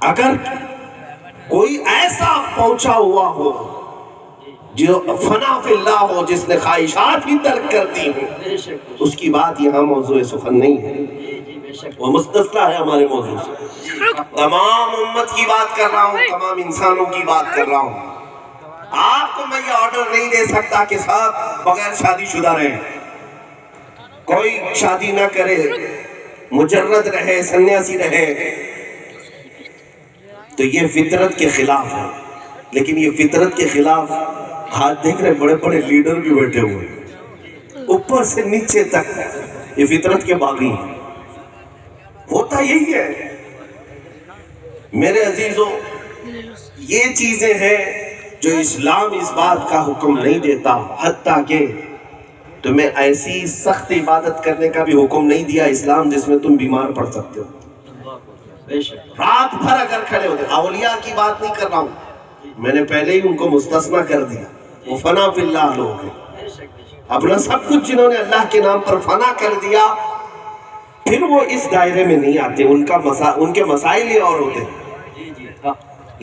اگر کوئی ایسا پہنچا ہوا ہو جو فنا فی اللہ ہو، جس نے خواہشات ہی ترک کر دی ہوں، اس کی بات یہاں موضوع سخن نہیں ہے، وہ مستثنیٰ ہے ہمارے موضوع سے۔ تمام امت کی بات کر رہا ہوں، تمام انسانوں کی بات کر رہا ہوں۔ آپ کو میں یہ آرڈر نہیں دے سکتا کہ صاحب بغیر شادی شدہ رہے، کوئی شادی نہ کرے، مجرد رہے، سنیاسی رہے، تو یہ فطرت کے خلاف ہے۔ لیکن یہ فطرت کے خلاف آج دیکھ رہے بڑے بڑے لیڈر بھی بیٹھے ہوئے، اوپر سے نیچے تک یہ فطرت کے باغی ہیں۔ ہوتا یہی ہے میرے عزیزوں، یہ چیزیں ہیں جو اسلام اس بات کا حکم نہیں دیتا، حتیٰ کہ تمہیں ایسی سخت عبادت کرنے کا بھی حکم نہیں دیا اسلام جس میں تم بیمار پڑ سکتے ہو۔ رات بھر اگر کھڑے ہوتے، اولیاء کی بات نہیں کر رہا ہوں، میں نے پہلے ہی ان کو مستثنیٰ کر دیا، وہ فنا فی اللہ لوگ ہیں، اپنا سب کچھ جنہوں نے اللہ کے نام پر فنا کر دیا، پھر وہ اس دائرے میں نہیں آتے، ان کے مسائل ہی اور ہوتے ہیں۔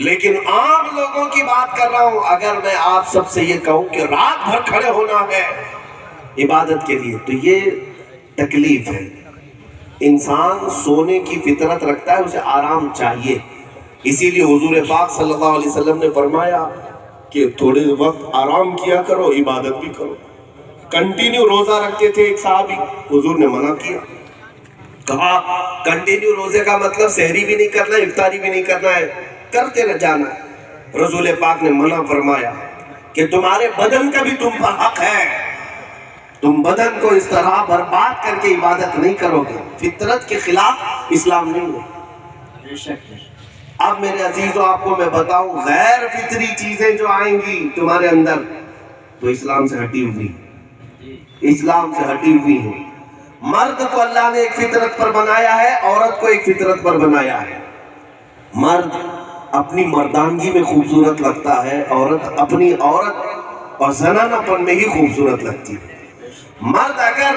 لیکن عام لوگوں کی بات کر رہا ہوں، اگر میں آپ سب سے یہ کہوں کہ رات بھر کھڑے ہونا ہے عبادت کے لیے، تو یہ تکلیف ہے۔ انسان سونے کی فطرت رکھتا ہے، اسے آرام چاہیے، اسی لیے حضور پاک صلی اللہ علیہ وسلم نے فرمایا کہ تھوڑے وقت آرام کیا کرو، عبادت بھی کرو۔ کنٹینیو روزہ رکھتے تھے ایک صحابی، حضور نے منع کیا، کہا کنٹینیو روزے کا مطلب سحری بھی نہیں کرنا، افطاری بھی نہیں کرنا ہے، کرتے رہ جانا ہے۔ رسول پاک نے منع فرمایا کہ تمہارے بدن کا بھی تم پر حق ہے، تم بدن کو اس طرح برباد کر کے عبادت نہیں کرو گے، فطرت کے خلاف اسلام نہیں ہے۔ اب میرے عزیزوں آپ کو میں بتاؤں، غیر فطری چیزیں جو آئیں گی تمہارے اندر، تو اسلام سے ہٹی ہوئی، اسلام سے ہٹی ہوئی ہے۔ مرد کو اللہ نے ایک فطرت پر بنایا ہے، عورت کو ایک فطرت پر بنایا ہے۔ مرد اپنی مردانگی میں خوبصورت لگتا ہے، عورت اپنی عورت اور زنانہ پن میں ہی خوبصورت لگتی ہے۔ مرد اگر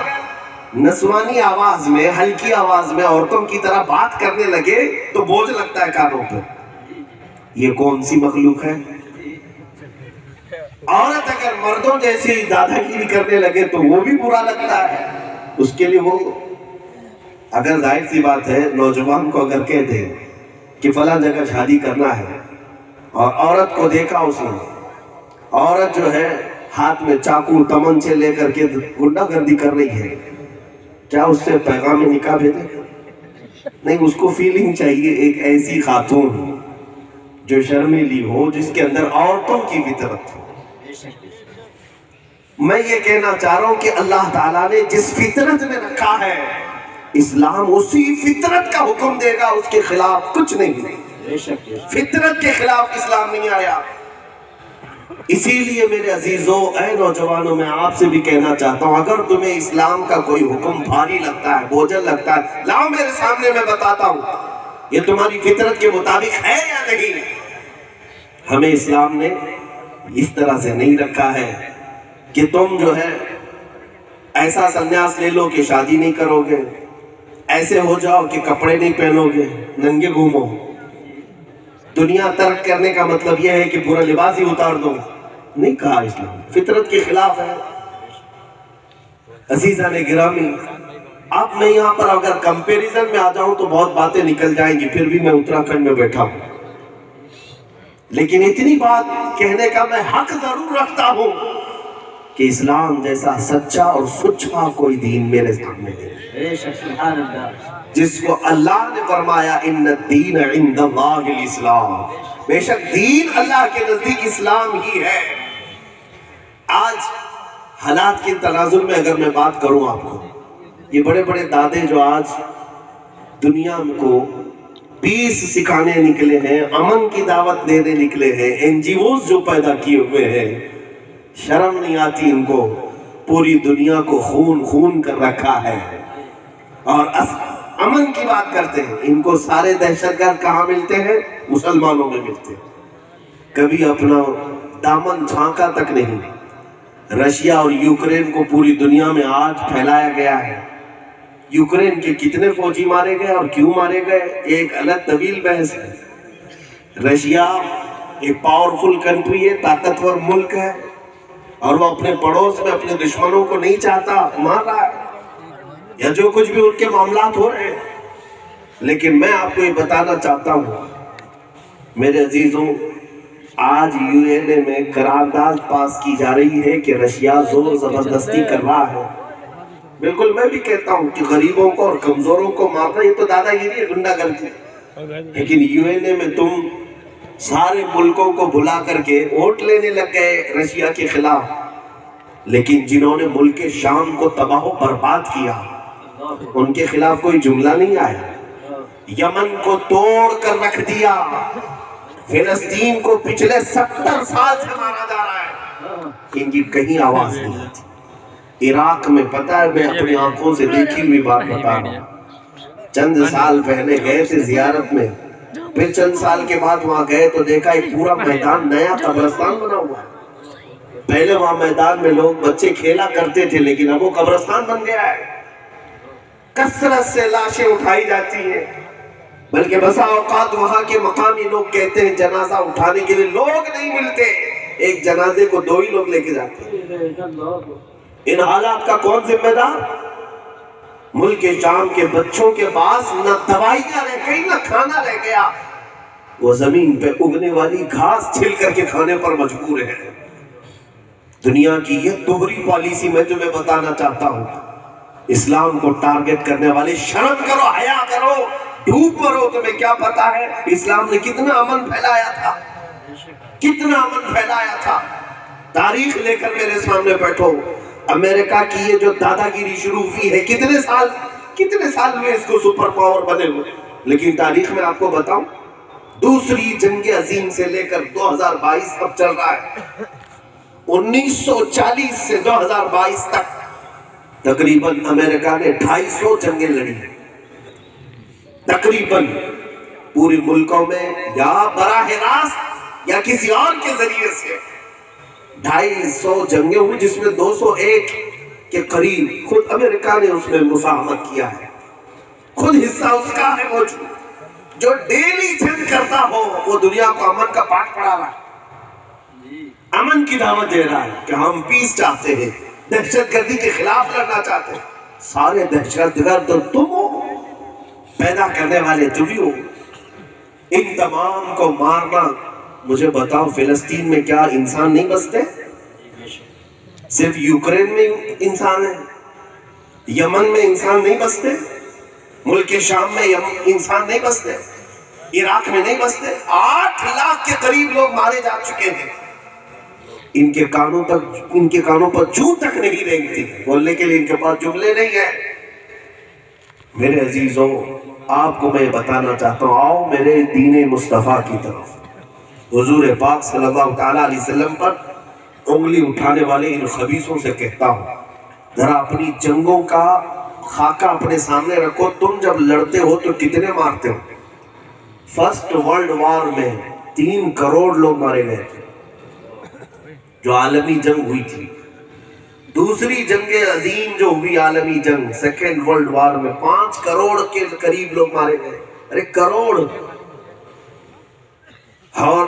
نسوانی آواز میں، ہلکی آواز میں عورتوں کی طرح بات کرنے لگے تو بوجھ لگتا ہے کانوں پر، یہ کون سی مخلوق ہے؟ عورت اگر مردوں جیسی دادا گیری کرنے لگے تو وہ بھی برا لگتا ہے اس کے لیے۔ وہ اگر ظاہر سی بات ہے، نوجوان کو اگر کہہ دے کہ فلاں جگہ شادی کرنا ہے اور عورت کو دیکھا اس نے، عورت جو ہے ہاتھ میں چاقو تمنچے لے کر کے غنڈہ گردی کر رہی ہے، کیا اس سے پیغام نکاح بھیجے؟ نہیں، اس کو فیلنگ چاہیے ایک ایسی خاتون جو شرمیلی ہو، جس کے اندر عورتوں کی فطرت ہو۔ میں یہ کہنا چاہ رہا ہوں کہ اللہ تعالیٰ نے جس فطرت میں رکھا ہے، اسلام اسی فطرت کا حکم دے گا، اس کے خلاف کچھ نہیں۔ فطرت کے خلاف اسلام نہیں آیا۔ اسی لیے میرے عزیزوں، اے نوجوانوں، میں آپ سے بھی کہنا چاہتا ہوں، اگر تمہیں اسلام کا کوئی حکم بھاری لگتا ہے، بوجھل لگتا ہے، لاؤ میرے سامنے، میں بتاتا ہوں یہ تمہاری فطرت کے مطابق ہے یا نہیں۔ ہمیں اسلام نے اس طرح سے نہیں رکھا ہے کہ تم جو ہے ایسا سنیاس لے لو کہ شادی نہیں کرو گے، ایسے ہو جاؤ کہ کپڑے نہیں پہنو گے، ننگے گھومو۔ دنیا ترک کرنے کا مطلب یہ ہے کہ پورا لباس ہی اتار دو، نہیں کہا اسلام، فطرت کے خلاف ہے۔ عزیزان گرامی، اب میں یہاں پر اگر کمپیریزن میں آ جاؤں تو بہت باتیں نکل جائیں گی، پھر بھی میں اتراکھنڈ میں بیٹھا ہوں، لیکن اتنی بات کہنے کا میں حق ضرور رکھتا ہوں کہ اسلام جیسا سچا اور سچا کوئی دین میرے سامنے ہے، جس کو اللہ نے فرمایا ان الدین عند اللہ الاسلام، بے شک دین اللہ کے نزدیک اسلام ہی ہے۔ آج حالات کے تناظر میں اگر میں بات کروں آپ کو، یہ بڑے بڑے دادے جو آج دنیا کو پیس سکھانے نکلے ہیں، امن کی دعوت دینے نکلے ہیں، این جی اوز جو پیدا کیے ہوئے ہیں، شرم نہیں آتی ان کو، پوری دنیا کو خون خون کر رکھا ہے اور امن کی بات کرتے ہیں۔ ان کو سارے دہشت گرد کہاں ملتے ہیں؟ مسلمانوں میں ملتے ہیں۔ کبھی اپنا دامن جھانکا تک نہیں۔ رشیا اور یوکرین کو پوری دنیا میں آج پھیلایا گیا ہے۔ یوکرین کے کتنے فوجی مارے گئے اور کیوں مارے گئے، ایک الگ طویل بحث ہے، रशिया एक पावरफुल कंट्री है, ताकतवर मुल्क है, और वो अपने पड़ोस में अपने दुश्मनों को नहीं चाहता, मार रहा है, या जो कुछ भी उनके मामलात हो रहे हैं। लेकिन मैं आपको ये बताना चाहता हूँ मेरे अजीजों, आज यूएनए में करारदाद पास की जा रही है कि रशिया जोर जबरदस्ती कर रहा है। बिल्कुल मैं भी कहता हूँ कि गरीबों को और कमजोरों को मारना ये तो दादागिरी है, गुंडागर्दी। लेकिन यूएनए में तुम सारे मुल्कों को बुला करके वोट लेने लग गए रशिया के खिलाफ, लेकिन जिन्होंने मुल्क शाम को तबाह बर्बाद किया उनके खिलाफ कोई जुमला नहीं आया। यमन को तोड़ कर रख दिया, फिलिस्तीन को पिछले 70 साल से मारा जा रहा है, इनकी कहीं आवाज नहीं आती। इराक में पता है, मैं अपनी आंखों से देखी हुई बात बता रहा हूँ। चंद साल पहले गए थे जियारत में, फिर चंद साल के बाद वहां गए तो देखा एक पूरा मैदान नया कब्रिस्तान बना हुआ है। पहले वहां मैदान में लोग बच्चे खेला करते थे, लेकिन अब वो कब्रिस्तान बन गया है। कसरत से लाशें उठाई जाती हैं, बल्कि बसा औकात वहां के मकामी लोग कहते हैं जनाजा उठाने के लिए लोग नहीं मिलते, एक जनाजे को 2 ही लोग लेके जाते हैं। इन हालात का कौन जिम्मेदार? मुल्क शाम के बच्चों के पास न दवाइयां रह गई न खाना रह गया, वो जमीन पे उगने वाली घास छिल करके खाने पर मजबूर है। दुनिया की ये दोहरी पॉलिसी मैं तुम्हें बताना चाहता हूँ। इस्लाम को टारगेट करने वाले शर्म करो, हया करो, डूब मरो। तुम्हें क्या पता है इस्लाम ने कितना अमन फैलाया था, कितना अमन फैलाया था। तारीख लेकर मेरे सामने बैठो, अमेरिका की ये जो दादागिरी शुरू हुई है, कितने साल हुए इसको सुपर पावर बने हुए। लेकिन तारीख में आपको बताऊं, दूसरी जंग अजीम से लेकर 2022 अब चल रहा है, 1940 से 2022 तक तकरीबन अमेरिका ने 250 जंगें लड़ी हैं। तकरीबन पूरे मुल्कों में या बराह रास्त या किसी और के जरिए से 250 जंगें हुई, जिसमें 201 के करीब खुद अमेरिका ने उसमें मुसाहमत किया है, खुद हिस्सा उसका है। वो जो डेली जंग करता हो वो दुनिया को अमन का पाठ पढ़ा रहा है, अमन की दावत दे रहा है कि हम पीस चाहते हैं, दहशतगर्दी के खिलाफ लड़ना चाहते हैं। सारे दहशतगर्द तो तुम हो, पैदा करने वाले तुम ही हो। इन तमाम को मारना, मुझे बताओ फिलिस्तीन में क्या इंसान नहीं बसते? सिर्फ यूक्रेन में इंसान है, यमन में इंसान नहीं बसते, मुल्क शाम में इंसान नहीं बसते, इराक में नहीं बसते। 8 लाख के करीब लोग मारे जा चुके हैं। इनके कानों पर जूं तक नहीं रेंगती, बोलने के लिए इनके पास जुमले नहीं है। मेरे अजीजों, आपको मैं बताना चाहता हूँ, आओ मेरे दीन मुस्तफ़ा की तरफ। हुजूर पाक सल्लल्लाहु ताला अलैहि वसल्लम पर उंगली उठाने वाले इन खबीसों से कहता हूँ, जरा अपनी जंगों का खाका अपने सामने रखो। तुम जब लड़ते हो तो कितने मारते हो? फर्स्ट वर्ल्ड वॉर में 3 करोड़ लोग मारे गए थे, जो आलमी जंग हुई थी। दूसरी जंग अजीम जो हुई आलमी जंग, सेकेंड वर्ल्ड वॉर में 5 करोड़ के करीब लोग मारे गए। अरे करोड़! और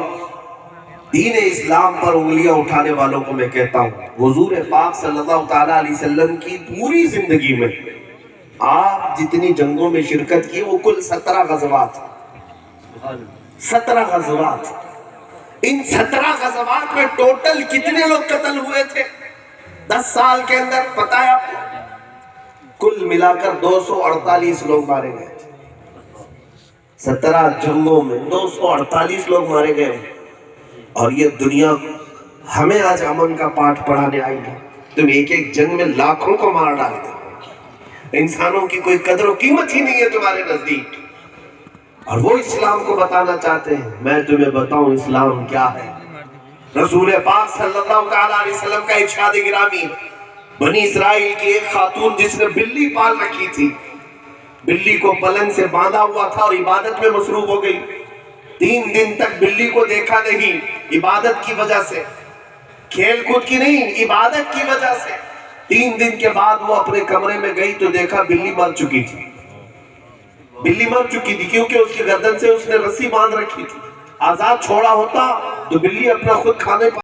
दीन इस्लाम पर उंगलियां उठाने वालों को मैं कहता हूं, हुजूर पाक सल्लल्लाहु ताला अलैहि वसल्लम की पूरी जिंदगी में आप जितनी जंगों में शिरकत की वो कुल 17 गज़वात। 17 गज़वात। इन 17 गज़वात में टोटल कितने लोग कत्ल हुए थे 10 साल के अंदर, पता है आपको? कुल मिलाकर 248 लोग मारे गए थे। 17 जंगों में 248 लोग मारे गए। और ये दुनिया हमें आज अमन का पाठ पढ़ाने आई है। तुम एक एक जंग में लाखों को मार डालते हो, इंसानों की कोई कदर और कीमत ही नहीं है तुम्हारे नजदीक। और वो इस्लाम को बताना चाहते हैं। मैं तुम्हें बताऊं इस्लाम क्या है। रसूल पाक सल्लल्लाहु अलैहि वसल्लम का इरशाद गिरामी, बनी इस्राइल की एक खातून जिसने बिल्ली पाल रखी थी, बिल्ली को पलंग से बांधा हुआ था और इबादत में मसरूफ हो गई। 3 दिन तक बिल्ली को देखा नहीं, इबादत की वजह से, खेल कूद की नहीं, इबादत की वजह से। 3 दिन के बाद वो अपने कमरे में गई तो देखा बिल्ली मर चुकी थी। बिल्ली मर चुकी थी क्योंकि उसकी गर्दन से उसने रस्सी बांध रखी थी। آزاد چھوڑا ہوتا تو بلی اپنا خود کھانے